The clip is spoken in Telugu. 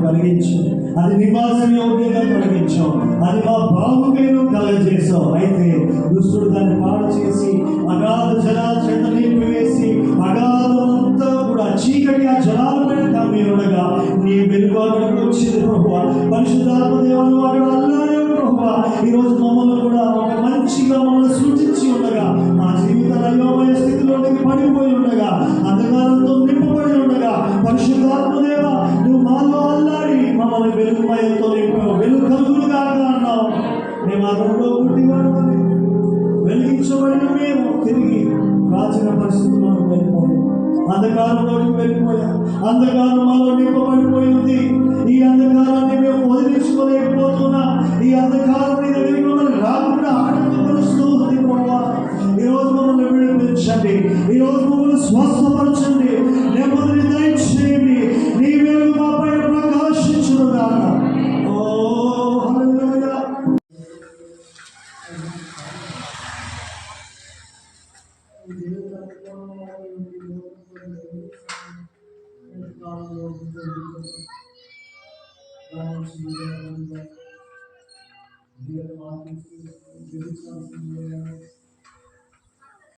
కలిగించు, అది నివాసం యోగ్యంగా కలిగించావు, అది మా బాగుకేను కలగజేసావు. అయితే దుష్టుడు దాన్ని పాడు చేసి అగాధ జలాల చేత నింపివేసి అగాధమంతా కూడా చీకటి ఆ జలాల పైన కమ్మినగా నీ వెలుగు అక్కడికి వచ్చింది ప్రభువా. పరిశుద్ధాత్మ దేవుడు అక్కడ అల్లాడే ప్రభువా. ఈరోజు మమ్మల్ని కూడా ఒక మంచిగా మమ్మల్ని సూచించి ఉండగా మా జీవితాల అయోమయ స్థితిలోనికి పడిపోయి ఉండగా అంధకారంతో నింపబడి ఉండగా పరిశుద్ధాత్మ దేవ నువ్వు మాలో అల్లాడి మమ్మల్ని వెలుగుమయంతో నింపావు. వెలుగు కలుగులు కాక అన్నావు. మేము ఆ రెండో గుడ్డివాడు వెలిగించబడిన మేము తిరిగి ప్రాచీన పరిస్థితుల్లోకి వెళ్ళిపోయాం, అంధకారంలోకి వెళ్ళిపోయాం. అంధకారం మాలో నింపబడిపోయింది. ఈ అంధకారాన్ని మేము వదిలించుకోలేకపోతున్నా. ఈ అంధకారం మీద మమ్మల్ని రాకుండా ఆటంకపరుస్తూ ఉంది ప్రభువా. ఈరోజు మమ్మల్ని విడిపించండి, ఈరోజు మమ్మల్ని స్వస్థపరచండి, నెమ్మదిని దయచేయండి. నీ వెలుగు మా పైన ప్రకాశించునుగా. ఓ హల్లెలూయా.